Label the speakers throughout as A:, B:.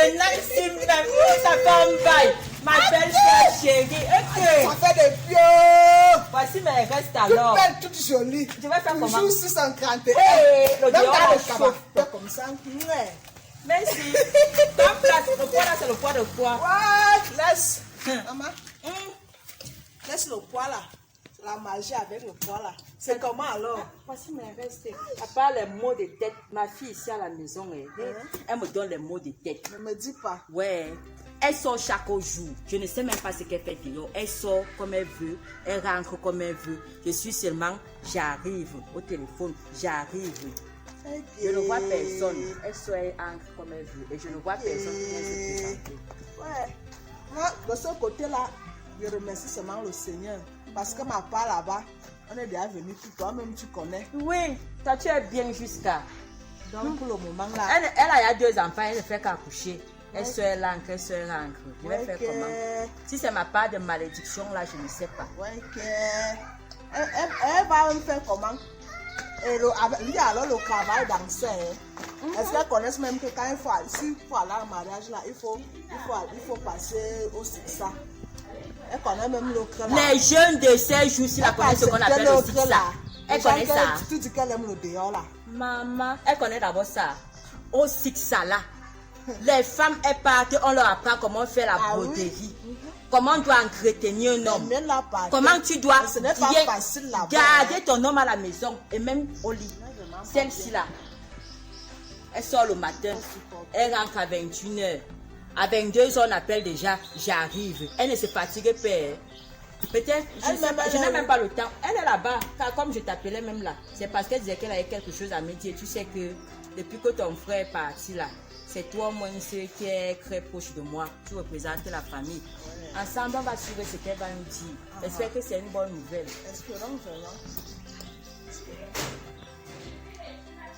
A: maintenant ici même, ça tombe bail. Ma belle soeur chérie, ok.
B: Ça fait des vieux.
A: Voici mes restes
B: Toute
A: alors.
B: belle, toute jolie.
A: Tu vas faire comment?
B: Toujours 631.
A: Le
B: Même
A: dehors,
B: dans
A: on
B: le
A: chauffe.
B: tabac. Comme ça. Ouais.
A: Merci. Ta place, le poids là, c'est le poids de quoi?
B: What? Laisse. Maman. Laisse le poids là. La magie avec le poids là. C'est comment alors?
A: Voici mes restes. À part les mots de tête, ma fille ici à la maison, elle me donne les mots de tête.
B: Ne me dis pas.
A: Ouais. Elle sort chaque jour. Je ne sais même pas ce qu'elle fait dehors. Elle sort comme elle veut. Elle rentre comme elle veut. Je suis seulement, j'arrive au téléphone. J'arrive.
B: Okay.
A: Je ne vois personne. Elle sort, elle entre comme elle veut. Et je ne vois personne qui vient se présenter.
B: Ouais. Moi, de ce côté-là, je remercie seulement le Seigneur. Parce que ma part là-bas, on est déjà venu tout. Toi-même, tu connais.
A: Oui, toi tu es bien jusqu'à.
B: Donc, pour le moment là.
A: Elle a 2 enfants, elle ne fait qu'accoucher. Elle se rentre, elle se rentre. Je vais faire comment? Si c'est ma part de malédiction là, je ne sais pas.
B: Ouais, elle va me faire comment? Et lui alors le travail danseur. Est-ce qu'elle connaissent même que quand il faut aller au mariage là, il faut passer au ça. Elle connaît même le cœur là.
A: Les jeunes de ces jours-ci la connaissent ce qu'on appelle le ça. Elle connaît ça.
B: Tu dis qu'elle aime le dehors là.
A: Maman, elle connaît d'abord ça. Au ça là. Les femmes, elles partent, on leur apprend comment faire la broderie. Oui. Comment on doit entretenir un homme. Comment tu dois garder ton homme à la maison et même au lit. Celle-ci là, elle sort le matin, elle rentre à 21h. À 22h, on appelle déjà j'arrive. Elle ne se fatigue pas. Peut-être, je n'ai même pas le temps. Elle est là-bas, car comme je t'appelais même là, c'est parce qu'elle disait qu'elle avait quelque chose à me dire. Tu sais que depuis que ton frère est parti là, c'est toi, moi, qui est très proche de moi. Tu représentes la famille. Ouais. Ensemble, on va suivre ce qu'elle va nous dire. J'espère que c'est une bonne nouvelle.
B: Espérons vraiment.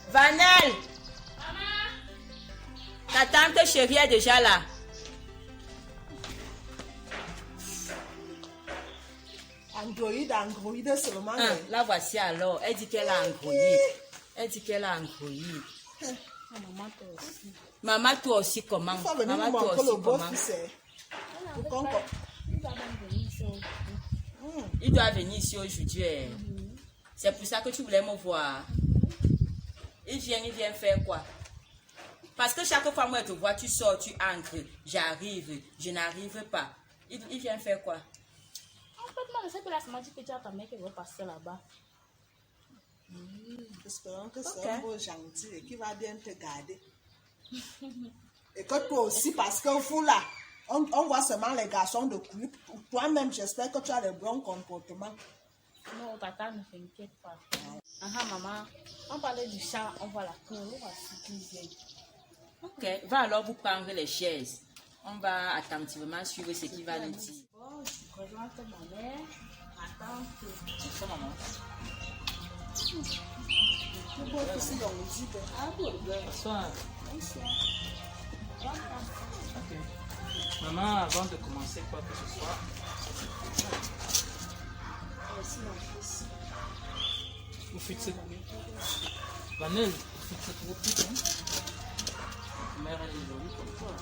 A: Vanel! Ta tante chérie est déjà là.
B: Android seulement.
A: La voici alors. Elle dit qu'elle a android. Elle dit qu'elle a android.
C: Maman, toi aussi.
A: Maman, toi aussi, comment? Maman, toi aussi, comment? Il doit venir ici aujourd'hui. C'est pour ça que tu voulais me voir. Il vient faire quoi? Parce que chaque fois que je te vois, tu sors, tu entres. J'arrive, je n'arrive pas. Il vient faire quoi?
C: En fait, moi, je sais que la semaine, tu peux dire à ta mère qu'elle va passer là-bas.
B: Espérons que c'est un beau gentil et qui va bien te garder. Et que toi aussi, parce que vous là, on voit seulement les garçons de couille. Toi-même, j'espère que tu as le bon comportement.
C: Non, tata, ne t'inquiète pas. Maman, on parlait du chat, on voit la queue, on va s'utiliser.
A: Ok, va alors vous prendre les chaises. On va attentivement suivre ce qu'il va nous dire.
C: Bon, je présente ma mère, ma tante.
A: C'est ça, maman.
D: Bonsoir. Ok. Maman, avant de commencer quoi que ce soit, vous fixez Vanel, vous fixez trop petit, hein? Mère, elle est jolie comme toi.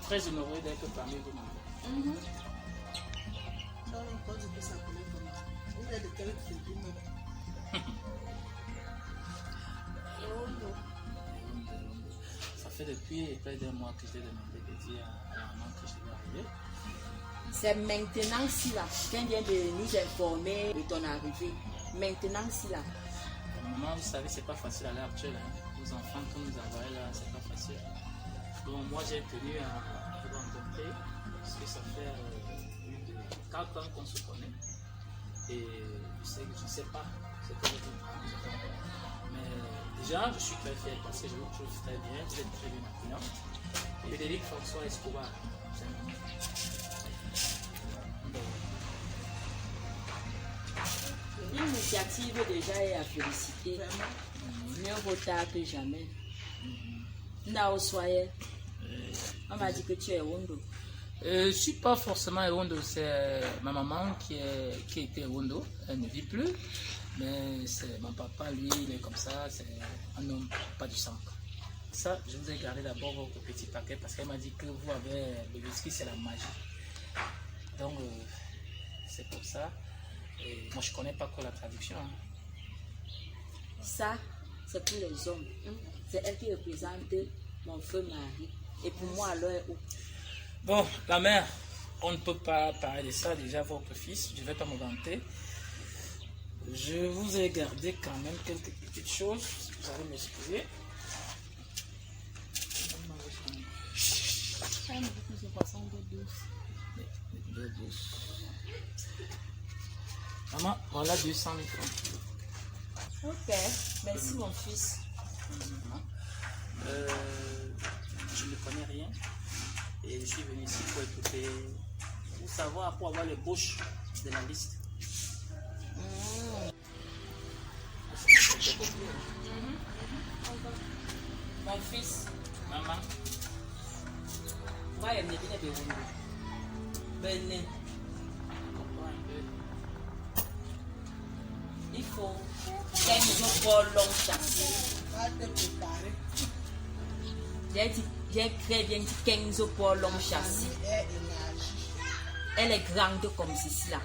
D: Très honorée d'être parmi vous, maman. Ça fait depuis près d'un mois que je t'ai demandé de dire à la maman que je vais arriver.
A: C'est maintenant si là qu'elle vient de nous informer de ton arrivée. Maintenant si là.
D: Maman, vous savez, c'est pas facile à l'heure actuelle. Hein. Les enfants que nous envoyons là, c'est pas facile. Donc moi j'ai tenu à vous rencontrer parce que ça fait 4 ans qu'on se connaît. Et je ne sais pas ce que vous dites. Mais déjà, je suis très fier parce que je vous trouve très bien, vous êtes très bien accueillante. Et Frédéric François Escobar, c'est un nom.
A: L'initiative déjà est à féliciter. Mieux vaut tard que jamais. Là où soyez, on m'a dit que tu es Wondo.
D: Je ne suis pas forcément Ewondo, c'est ma maman qui était Ewondo, elle ne vit plus, mais c'est mon papa, lui, il est comme ça, c'est un homme pas du sang. ça, je vous ai gardé d'abord votre petit paquet parce qu'elle m'a dit que vous avez le whisky, c'est la magie. Donc, c'est pour ça. Et moi, je ne connais pas quoi la traduction. Hein.
A: Ça, c'est pour les hommes. C'est elle qui représente mon feu mari. Et pour moi, alors,
D: bon, la mère, on ne peut pas parler de ça. Déjà, votre fils, je ne vais pas me vanter. Je vous ai gardé quand même quelques petites choses. Vous allez m'excuser. Maman, voilà 200 000 francs.
A: ok, merci mon fils.
D: Je ne connais rien et je suis venu ici pour écouter, pour savoir, pour avoir les bouches de la liste.
A: Mon fils,
D: Maman,
A: moi, je me dis de vous. Venez,
D: comprends un peu.
A: il faut qu'elle nous pour long chasser.
B: Va te préparer.
A: J'ai très bien dit 15 pour long chasser.
B: Et énergie.
A: Elle est grande comme ceci là.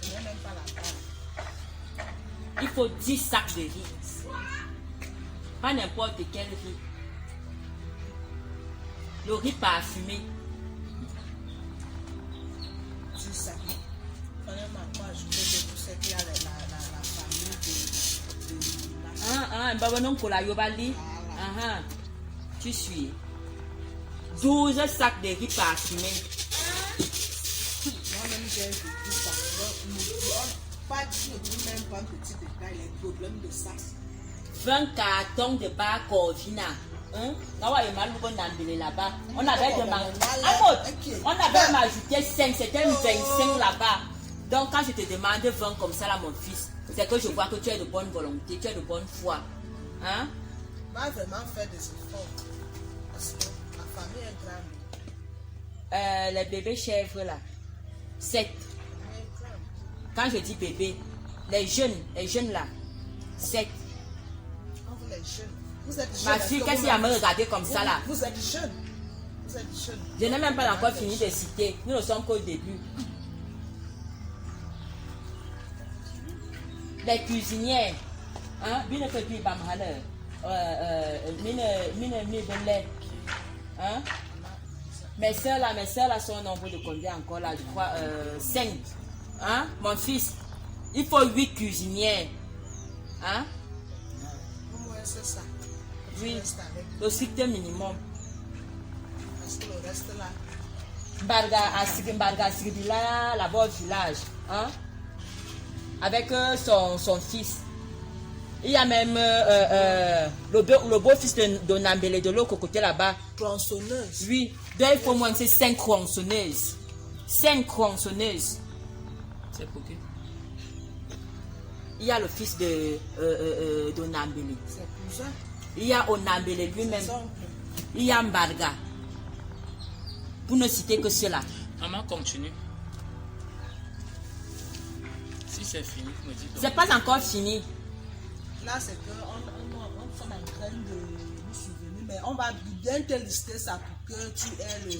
B: Je n'ai même pas la table.
A: Il faut 10 sacs de riz. Pas n'importe quel riz. Le riz parfumé.
B: C'est ça. Honnêtement, moi, je peux te pousser qu'il y a la famille de
A: Baba non kola yobali. Tu suis. 12 sacs de riz parfumés.
B: Moi-même, j'ai vécu ça. Donc, pas dit même pas un petit détail, les problèmes de ça.
A: 20 cartons de bar Corvina. On avait là-bas. On avait même ajouté 5, c'était 25 là-bas. Donc quand je te demande 20 comme ça là mon fils, c'est que je vois que tu es de bonne volonté, tu es de bonne foi. Hein?
B: On va vraiment faire des efforts. Parce que la famille est grande.
A: Les bébés chèvres là, 7. Quand je dis bébé, les jeunes là, 7.
B: Vous les jeunes. Vous êtes jeunes.
A: Ma fille, qu'est-ce qu'il a me regarder comme ça là?
B: Vous êtes jeunes. Vous êtes jeunes.
A: Je n'ai même pas encore fini de citer. Nous ne sommes qu'au début. Les cuisinières, hein, bien que tu vas malheur, hein. Mes soeurs là sont au nombre de combien encore là? Je crois 5. Hein, mon fils, il faut 8 cuisinières, hein.
B: Au moins c'est ça.
A: Oui, le strict minimum.
B: Parce que le reste là.
A: Barga Sridila, là-bas au village, hein, avec son fils. Il y a même le beau-fils de Nambele de l'autre côté là-bas.
B: Tronçonneuse.
A: Oui, donc il faut moins 5 tronçonneuses. 5 tronçonneuses.
D: c'est pour qui?
A: Il y a le fils de Nambele.
B: C'est cousin.
A: Il y a Onambele lui-même.
B: C'est oncle.
A: Il y a Mbarga. Pour ne citer que cela.
D: Maman, continue. Si c'est fini, vous me dites.
A: C'est pas encore fini.
B: Là, c'est qu'on sommes en train de nous souvenir, mais on va bien te lister ça pour que tu aies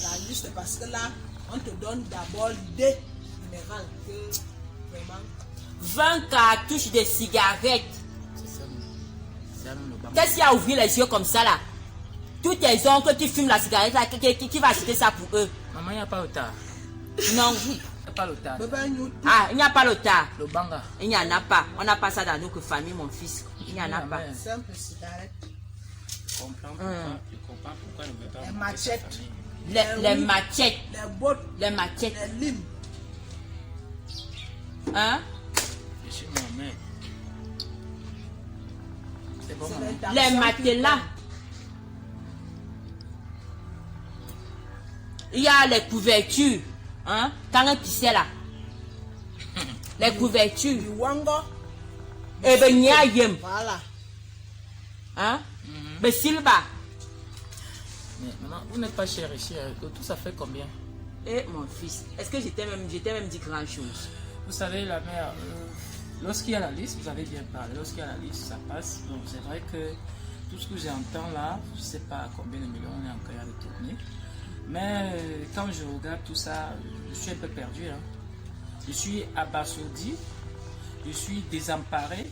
B: la liste, parce que là, on te donne d'abord l'idée générale que vraiment.
A: 20 cartouches de cigarettes.
D: C'est ça, le bambou.
A: Qu'est-ce qu'il a ouvert les yeux comme ça là? Tous tes oncles qui fument la cigarette là, qui va acheter ça pour eux?
D: Maman, il n'y a pas le tas.
A: Non.
D: Il n'y a pas le tas.
A: Ah, il n'y a pas le tas.
D: Le banga.
A: Il n'y en a pas. On n'a pas ça dans notre famille, mon fils. Il n'y en a pas.
B: Simple cigarette.
D: Je comprends pourquoi ne veut pas.
B: Les machettes.
A: Les machettes.
B: Les bottes.
A: Les machettes.
B: Les limes.
A: Hein?
D: Je suis ma mère. C'est bon, maman.
A: Les matelas. Il y a les couvertures. Hein? Quand on pissait là. Les couvertures.
B: Du wango.
A: Et ben n'y a yem.
B: Voilà.
A: Hein? Ben silba.
D: Mais maman, vous n'êtes pas chère ici. Tout ça fait combien?
A: Eh mon fils, est-ce que j'étais même dit grand chose?
D: Vous savez, la mère, lorsqu'il y a la liste, vous avez bien parlé, lorsqu'il y a la liste, ça passe. Donc c'est vrai que tout ce que j'entends là, je ne sais pas combien de millions on est encore à de tourner. Mais quand je regarde tout ça, je suis un peu perdu. Hein. Je suis abasourdi, je suis désemparé,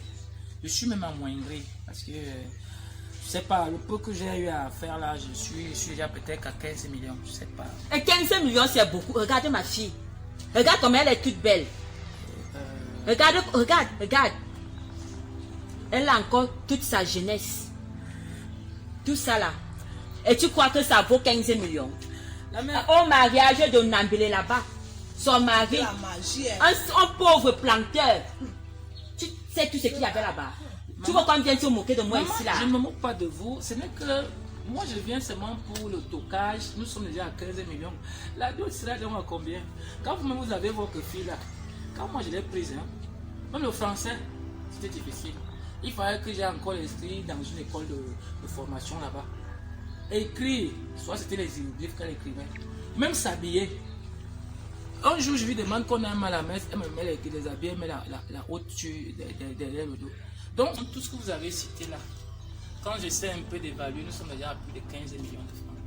D: je suis même amoindri. Parce que, je sais pas, le peu que j'ai eu à faire là, je suis déjà peut-être à 15 millions, je sais pas.
A: Et 15 millions, c'est beaucoup. Regardez ma fille. Regarde comme elle est toute belle. Regarde. Elle a encore toute sa jeunesse. Tout ça là. Et tu crois que ça vaut 15 millions? Au mariage de Nambélé là-bas, son mari,
B: La magie,
A: un pauvre planteur. Tu sais tout ce qu'il y avait là-bas. Tu vois combien tu te moquer de moi ici là?
D: Je ne me moque pas de vous. Ce n'est que moi je viens seulement pour le toccage. Nous sommes déjà à 15 millions. La dot sera donc à combien? Quand vous avez votre fille là, quand moi je l'ai prise, hein, même le français, c'était difficile. Il fallait que j'ai encore inscrit dans une école de formation là-bas. Écrire, soit c'était les livres qu'elle écrivait. Même s'habiller. Un jour, je lui demande qu'on a mal à la messe, elle me met les habits, elle met la haute derrière le dos. Donc, tout ce que vous avez cité là, quand j'essaie un peu d'évaluer, nous sommes déjà à plus de 15 millions de francs.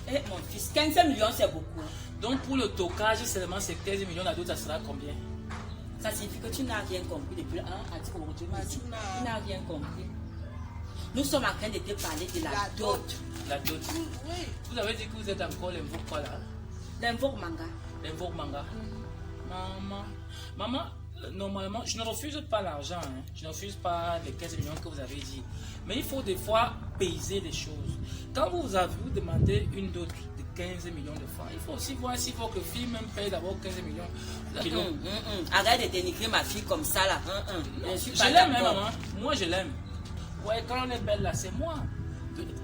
A: Eh mon fils, 15 millions c'est beaucoup.
D: Donc, pour le toccage, seulement c'est 15 millions, la dot, ça sera combien?
A: Ça signifie que tu n'as rien compris depuis le 1 à 10 aujourd'hui. Tu n'as rien compris. Nous sommes en train de te parler de la dot.
D: La dot.
B: Oui.
D: Vous avez dit que vous êtes encore l'invoque quoi là?
A: L'invoque manga.
D: L'invoque manga. Maman, normalement, je ne refuse pas l'argent. Hein. Je ne refuse pas les 15 millions que vous avez dit. Mais il faut des fois peser les choses. Quand vous demandez une dot de 15 millions de francs, il faut aussi voir si votre fille même paye d'abord 15 millions.
A: Arrête de dénigrer ma fille comme ça là.
D: Je l'aime, hein, maman. Moi, je l'aime. Ouais, quand on est belle là, c'est moi.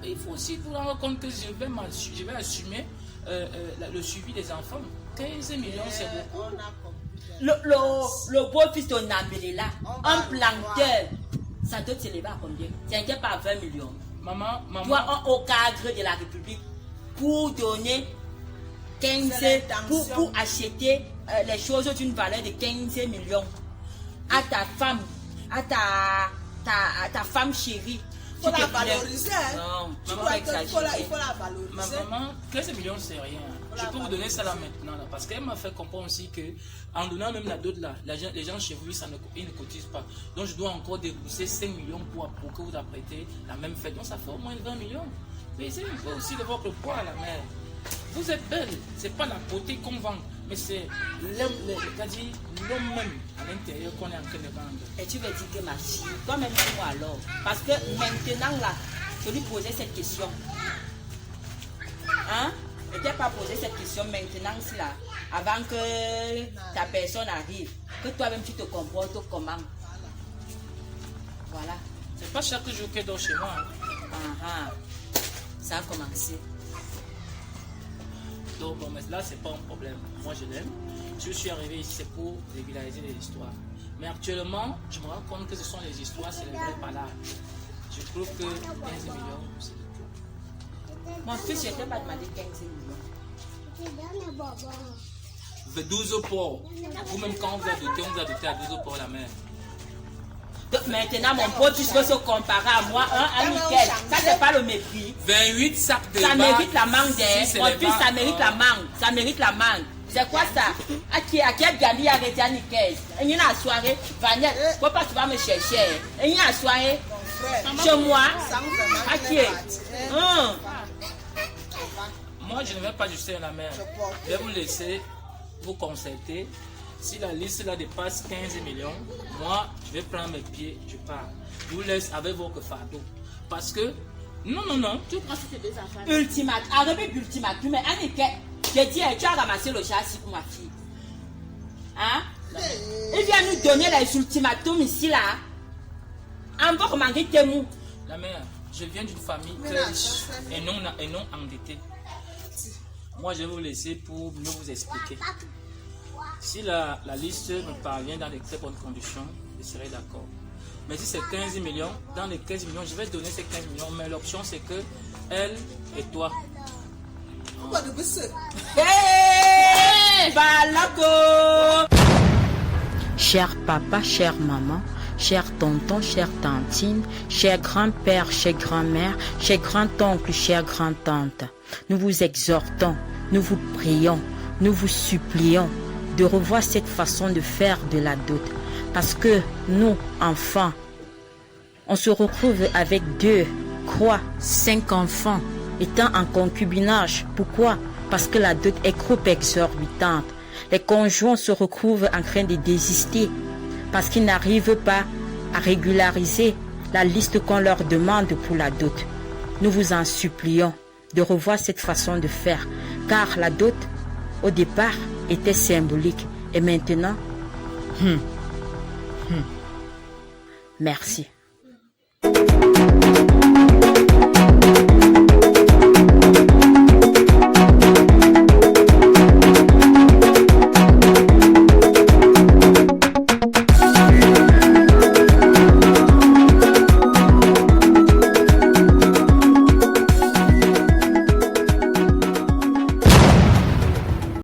D: Il faut aussi vous rendre compte que je vais assumer le suivi des enfants. 15 millions, c'est beaucoup.
A: Le beau-fils de Nambélé là, un planteur, ça doit s'élever à combien? C'est pas 20 millions.
D: Maman.
A: Toi, au cadre de la République, pour donner 15, pour acheter les choses d'une valeur de 15 millions à ta femme, à ta femme chérie.
B: Il faut la valoriser.
A: Non,
B: il faut la valoriser.
D: Maman, 15 millions, c'est rien. Je peux vous donner ça là maintenant. Là, parce qu'elle m'a fait comprendre aussi qu'en donnant même la dot là, les gens chez vous, ils ne cotisent pas. Donc je dois encore débourser 5 millions pour que vous apprêtez la même fête. Donc ça fait au moins 20 millions. Mais c'est un peu aussi de votre poids, la mère. Vous êtes belle. C'est pas la beauté qu'on vend. Mais c'est l'homme même à l'intérieur qu'on est en train de vendre.
A: Et tu veux dire que ma fille, toi-même moi alors, parce que maintenant là, je lui posais cette question. Hein? Je ne t'ai pas posé cette question maintenant là, avant que ta personne arrive, que toi-même tu te comportes comment? Voilà.
D: C'est pas chaque jour qu'elle dort chez moi.
A: Hein. Ça a commencé.
D: Donc bon, mais là c'est pas un problème. Moi je l'aime. Je suis arrivé ici c'est pour régulariser les histoires. Mais actuellement, je me rends compte que ce sont les histoires célébrées par là. Je trouve que 15 millions, c'est beaucoup.
A: Mon fils, je ne t'ai pas demandé 15 millions.
D: 12 porcs. Vous-même quand on vous a doté à 12 porcs la mère.
A: Donc maintenant, mon beau-fils veut se comparer à moi, un nickel. Ça, c'est pas le mépris.
D: 28 sacs de
A: ça
D: barres,
A: mérite la mangue,
D: si
A: mon fils, ça mérite la mangue. Ça mérite la mangue. C'est quoi ça? À quel gabi arrêté à nickel? Et il y a une soirée, Vanette, pourquoi tu vas me chercher? Et il y a une soirée, chez moi, à qui?
D: Moi, je ne vais pas juster la mère. Je vais vous laisser vous concerter. Si la liste là dépasse 15 millions, moi, je vais prendre mes pieds, je pars. Je vous laisse avec votre fardeau. Parce que, non.
C: Tu prends tes deux enfants.
A: Ultimatum, arrête d'ultimatum, mais Annick, je dis, tu as ramassé le châssis pour ma fille. Hein? Il vient nous donner les ultimatums ici là. On va commander tes mous.
D: La mère, je viens d'une famille très riche et non endettée. Moi, je vais vous laisser pour mieux vous expliquer. Si la liste me parvient dans de très bonnes conditions, je serai d'accord. Mais si c'est 15 millions, dans les 15 millions, je vais donner ces 15 millions, mais l'option c'est que elle et toi.
A: Hey! Balago! cher papa, chère maman, cher tonton, chère tantine, cher grand-père, chère grand-mère, cher grand-oncle, chère grand-tante, nous vous exhortons, nous vous prions, nous vous supplions de revoir cette façon de faire de la dot. Parce que nous, enfants, on se retrouve avec 2, 3, 5 enfants étant en concubinage. Pourquoi? Parce que la dot est trop exorbitante. Les conjoints se retrouvent en train de désister parce qu'ils n'arrivent pas à régulariser la liste qu'on leur demande pour la dot. Nous vous en supplions de revoir cette façon de faire, car la dot, au départ, était symbolique et maintenant, merci.